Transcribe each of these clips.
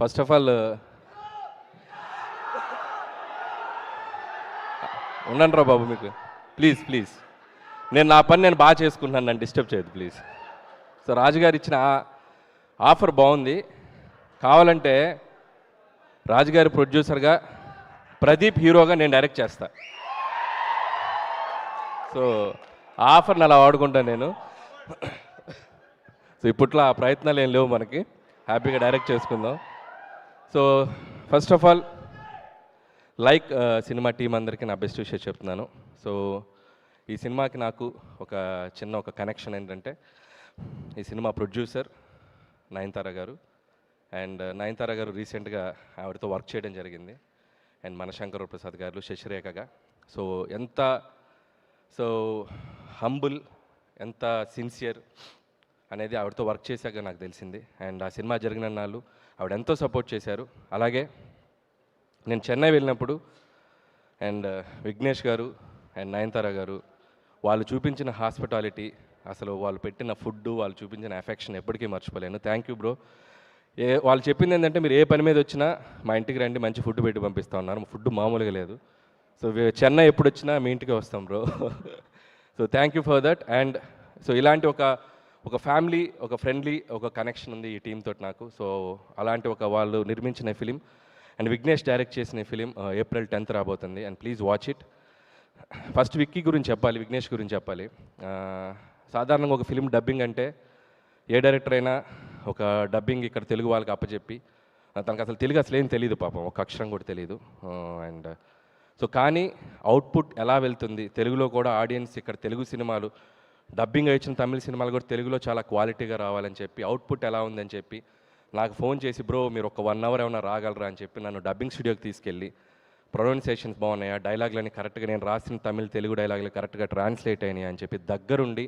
First of all ఉండండిరా బాబు మీకు please నేను నా పని నేను బాగా చేసుకుంటున్నాను, నన్ను డిస్టర్బ్ చేయదు ప్లీజ్. సో రాజుగారు ఇచ్చిన ఆఫర్ బాగుంది. కావాలంటే రాజుగారి ప్రొడ్యూసర్గా, ప్రదీప్ హీరోగా నేను డైరెక్ట్ చేస్తా. సో ఆ ఆఫర్ని అలా వాడుకుంటాను నేను. సో ఇప్పట్లో ఆ ప్రయత్నాలు ఏం లేవు మనకి, హ్యాపీగా డైరెక్ట్ చేసుకుందాం. So first of all like cinema team అందరికీ నా బెస్ట్ విషయం చెప్తున్నాను. సో ఈ సినిమాకి నాకు ఒక కనెక్షన్ ఏంటంటే, ఈ సినిమా ప్రొడ్యూసర్ నయనతార గారు. అండ్ నయనతార గారు రీసెంట్గా ఆవిడతో వర్క్ చేయడం జరిగింది. అండ్ మనశంకర ప్రసాద్ గారు, శశిరేఖగా. సో హంబుల్, ఎంత సిన్సియర్ అనేది ఆవిడతో వర్క్ చేశాక నాకు తెలిసింది. అండ్ ఆ సినిమా జరిగిన నాళ్ళు ఆవిడ ఎంతో సపోర్ట్ చేశారు. అలాగే నేను చెన్నై వెళ్ళినప్పుడు అండ్ విఘ్నేష్ గారు అండ్ నయనతార గారు వాళ్ళు చూపించిన హాస్పిటాలిటీ, అసలు వాళ్ళు పెట్టిన ఫుడ్, వాళ్ళు చూపించిన ఎఫెక్షన్ ఎప్పటికీ మర్చిపోలేను. Thank you bro. వాళ్ళు చెప్పింది ఏంటంటే, మీరు ఏ పని మీద వచ్చినా మా ఇంటికి రండి, మంచి ఫుడ్ పెట్టి పంపిస్తా ఉన్నారు. ఫుడ్ మామూలుగా లేదు. సో చెన్నై ఎప్పుడు వచ్చినా మీ ఇంటికి వస్తాం bro. So thank you for that. And so ఇలాంటి ఒక ఫ్యామిలీ, ఒక ఫ్రెండ్లీ కనెక్షన్ ఉంది ఈ టీమ్ తోటి నాకు. సో అలాంటి వాళ్ళు నిర్మించిన ఫిలిం అండ్ విఘ్నేష్ డైరెక్ట్ చేసిన ఫిలిం ఏప్రిల్ 10th రాబోతుంది. And please watch it. First Vicky గురించి చెప్పాలి, విఘ్నేష్ గురించి చెప్పాలి. సాధారణంగా ఒక ఫిలిం డబ్బింగ్ అంటే ఏ డైరెక్టర్ అయినా ఒక డబ్బింగ్ ఇక్కడ తెలుగు వాళ్ళకి అప్పచెప్పి, తనకు అసలు తెలుగు అసలు ఏం తెలియదు పాపం, ఒక అక్షరం కూడా తెలియదు. అండ్ సో కానీ అవుట్పుట్ ఎలా వెళ్తుంది, తెలుగులో కూడా ఆడియన్స్ ఇక్కడ తెలుగు సినిమాలు డబ్బింగ్ వచ్చిన తమిళ సినిమాలు కూడా తెలుగులో చాలా క్వాలిటీగా రావాలని చెప్పి, అవుట్పుట్ ఎలా ఉందని చెప్పి నాకు ఫోన్ చేసి, బ్రో మీరు ఒక 1 hour ఏమైనా రాగలరా అని చెప్పి నన్ను డబ్బింగ్ స్టూడియోకి తీసుకెళ్ళి, ప్రొనౌన్సియేషన్స్ బాగున్నాయా, డైలాగులని కరెక్ట్గా, నేను రాసిన తమిళ తెలుగు డైలాగులు కరెక్ట్గా ట్రాన్స్లేట్ అయినాయి అని చెప్పి దగ్గరుండి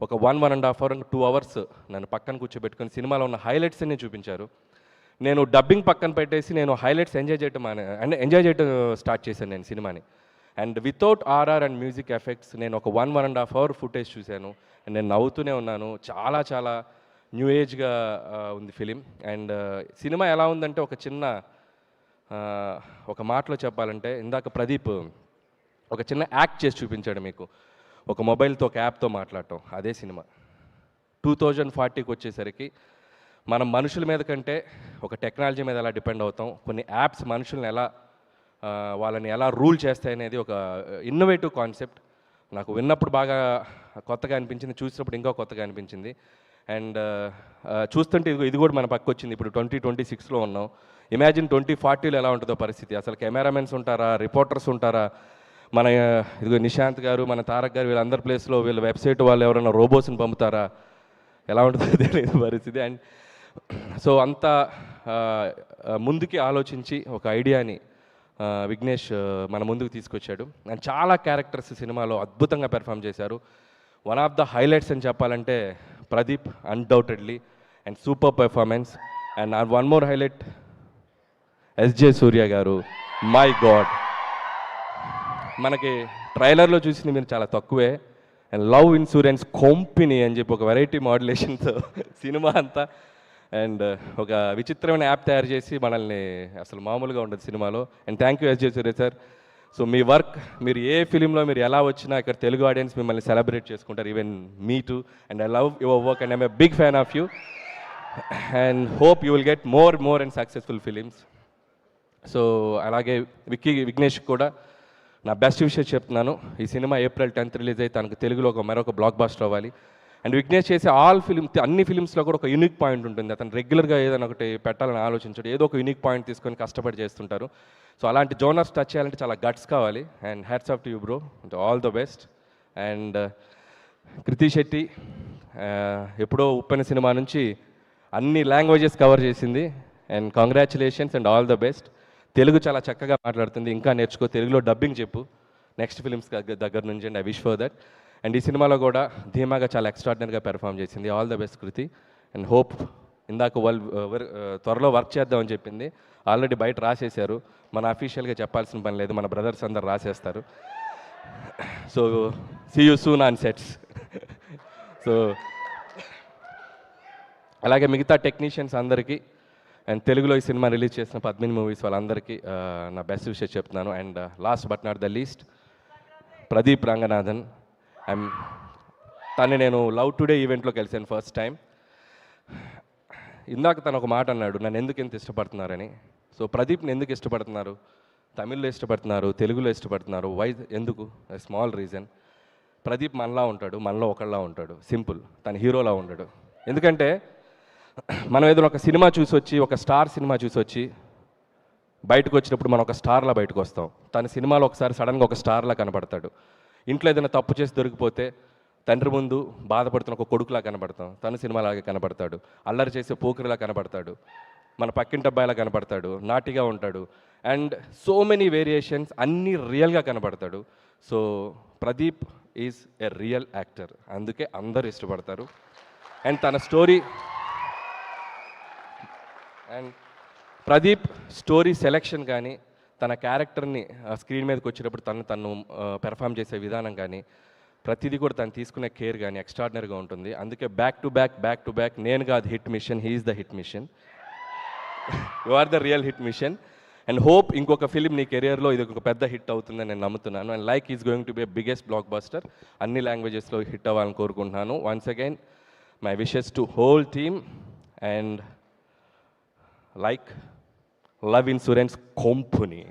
ఒక 1.5 hour 2 hours నన్ను పక్కన కూర్చోబెట్టుకొని సినిమాలో ఉన్న హైలైట్స్ అన్నీ చూపించారు. నేను డబ్బింగ్ పక్కన పెట్టేసి నేను హైలైట్స్ ఎంజాయ్ చేయడం స్టార్ట్ చేశాను నేను సినిమాని. And without RR and music effects నేను ఒక 1.5 hour ఫుటేజ్ చూశాను. అండ్ నేను నవ్వుతూనే ఉన్నాను. చాలా చాలా న్యూ ఏజ్గా ఉంది ఫిలిం. అండ్ సినిమా ఎలా ఉందంటే, ఒక మాటలో చెప్పాలంటే, ఇందాక ప్రదీప్ ఒక చిన్న యాక్ట్ చేసి చూపించాడు మీకు, ఒక మొబైల్తో ఒక యాప్తో మాట్లాడటం. అదే సినిమా 2040కి వచ్చేసరికి మనం మనుషుల మీద కంటే ఒక టెక్నాలజీ మీద ఎలా డిపెండ్ అవుతాం, కొన్ని యాప్స్ మనుషుల్ని వాళ్ళని ఎలా రూల్ చేస్తాయనేది ఒక ఇన్నోవేటివ్ కాన్సెప్ట్. నాకు విన్నప్పుడు బాగా కొత్తగా అనిపించింది, చూసినప్పుడు ఇంకా కొత్తగా అనిపించింది. అండ్ చూస్తుంటే ఇది కూడా మన పక్క వచ్చింది. ఇప్పుడు 2026లో ఉన్నాం. ఇమాజిన్ 2040లో ఎలా ఉంటుందో పరిస్థితి. అసలు కెమెరామెన్స్ ఉంటారా, రిపోర్టర్స్ ఉంటారా, మన నిశాంత్ గారు, మన తారక్ గారు, వీళ్ళందరి ప్లేస్లో వీళ్ళ వెబ్సైట్ వాళ్ళు ఎవరైనా రోబోస్ని పంపుతారా, ఎలా ఉంటుందో తెలియదు పరిస్థితి. అండ్ సో అంతా ముందుకి ఆలోచించి ఒక ఐడియాని విఘ్నేష్ మన ముందుకు తీసుకొచ్చాడు. అండ్ చాలా క్యారెక్టర్స్ సినిమాలో అద్భుతంగా పెర్ఫామ్ చేశారు. వన్ ఆఫ్ ద హైలైట్స్ అని చెప్పాలంటే Pradeep, undoubtedly, and super performance. And one more highlight, SJ Surya garu. My God, మనకి ట్రైలర్లో చూసింది మీరు చాలా తక్కువే. అండ్ లవ్ ఇన్సూరెన్స్ కంపెనీ అని చెప్పి ఒక వెరైటీ మాడ్యులేషన్తో సినిమా అంతా. అండ్ ఒక విచిత్రమైన యాప్ తయారు చేసి మనల్ని, అసలు మామూలుగా ఉండదు సినిమాలో. And thank you SJ Suryah sir. So మీ వర్క్, మీరు ఏ ఫిలింలో మీరు ఎలా వచ్చినా ఇక్కడ తెలుగు ఆడియన్స్ మిమ్మల్ని సెలబ్రేట్ చేసుకుంటారు, even me too. And I love your work and I'm a big fan of you. And hope you will get more and successful films. So అలాగే విఘ్నేష్ కూడా నా బెస్ట్ విషయం చెప్తున్నాను. ఈ సినిమా ఏప్రిల్ 10th రిలీజ్ అయితే తనకు తెలుగులో మరొక బ్లాక్ బాస్టర్ అవ్వాలి. అండ్ విఘ్నేష్ చేసే అన్ని ఫిలిమ్స్లో కూడా ఒక యూనిక్ పాయింట్ ఉంటుంది. అతను రెగ్యులర్గా ఏదైనా ఒకటి పెట్టాలని ఆలోచించాడు, ఏదో ఒక యూనిక్ పాయింట్ తీసుకొని కష్టపడి చేస్తుంటారు. సో అలాంటి జోనర్స్ టచ్ చేయాలంటే చాలా గట్స్ కావాలి. And hats off to you bro, all the best. And Krithi Shetty ఎప్పుడో ఉప్పెన సినిమా నుంచి అన్ని లాంగ్వేజెస్ కవర్ చేసింది. And congratulations and all the best. Telugu చాలా చక్కగా మాట్లాడుతుంది, ఇంకా నేర్చుకో, తెలుగులో డబ్బింగ్ చెప్పు నెక్స్ట్ ఫిలిమ్స్ దగ్గర నుంచి. And I wish for that. And ఈ సినిమాలో కూడా ధీమాగా చాలా ఎక్స్ట్రాడినరీగా పెర్ఫామ్ చేసింది. All the best Kriti. And hope, ఇందాక వాళ్ళు త్వరలో వర్క్ చేద్దామని చెప్పింది, ఆల్రెడీ బయట రాసేశారు. మన అఫీషియల్గా చెప్పాల్సిన పని లేదు, మన బ్రదర్స్ అందరు రాసేస్తారు. So see you soon on sets. So అలాగే మిగతా టెక్నీషియన్స్ అందరికీ అండ్ తెలుగులో ఈ సినిమా రిలీజ్ చేసిన పద్మిని మూవీస్ వాళ్ళందరికీ నా బెస్ట్ విషయం చెప్తున్నాను. And last but not the least, Pradeep Ranganathan. తను నేను లవ్ టుడే ఈవెంట్లో కలిసాను ఫస్ట్ టైం. ఇందాక తను ఒక మాట అన్నాడు, నన్ను ఎందుకు ఇంత ఇష్టపడుతున్నారని. సో ప్రదీప్ని ఎందుకు ఇష్టపడుతున్నారు? తమిళ్లో ఇష్టపడుతున్నారు, తెలుగులో ఇష్టపడుతున్నారు. వై? ఎందుకు? Small reason. ప్రదీప్ మనలా ఉంటాడు, మనలో ఒకళ్ళలా ఉంటాడు. సింపుల్. తను హీరోలా ఉంటాడు. ఎందుకంటే మనం ఏదైనా ఒక సినిమా చూసి వచ్చి, ఒక స్టార్ సినిమా చూసి వచ్చి బయటకు వచ్చినప్పుడు మనం ఒక స్టార్లా బయటకు వస్తాం. తన సినిమాలో ఒకసారి సడన్గా ఒక స్టార్లా కనపడతాడు. ఇంట్లో ఏదైనా తప్పు చేసి దొరికిపోతే తండ్రి ముందు బాధపడుతున్న ఒక కొడుకులా కనపడతాం. తను సినిమాలాగే కనపడతాడు. అల్లరి చేసే పోకిరిలా కనపడతాడు. మన పక్కింటి అబ్బాయిలా కనపడతాడు. నాటిగా ఉంటాడు. అండ్ సో మెనీ వేరియేషన్స్, అన్నీ రియల్గా కనపడతాడు. So Pradeep is a real actor. అందుకే అందరూ ఇష్టపడతారు. అండ్ తన story, and Pradeep story selection కానీ, తన క్యారెక్టర్ని స్క్రీన్ మీదకి వచ్చినప్పుడు తను పెర్ఫామ్ చేసే విధానం కానీ, ప్రతిదీ కూడా తను తీసుకునే కేర్ కానీ ఎక్స్ట్రాడినరీగా ఉంటుంది. అందుకే బ్యాక్ టు బ్యాక్ నేను కాదు hit machine, he's the hit machine. You are the real hit machine. And hope ఇంకొక ఫిలిం నీ కెరియర్లో ఇది ఒక పెద్ద హిట్ అవుతుందని నేను నమ్ముతున్నాను. And like is going to be biggest blockbuster. అన్ని లాంగ్వేజెస్లో హిట్ అవ్వాలని కోరుకుంటున్నాను. Once again my wishes to whole team. And like love insurance company.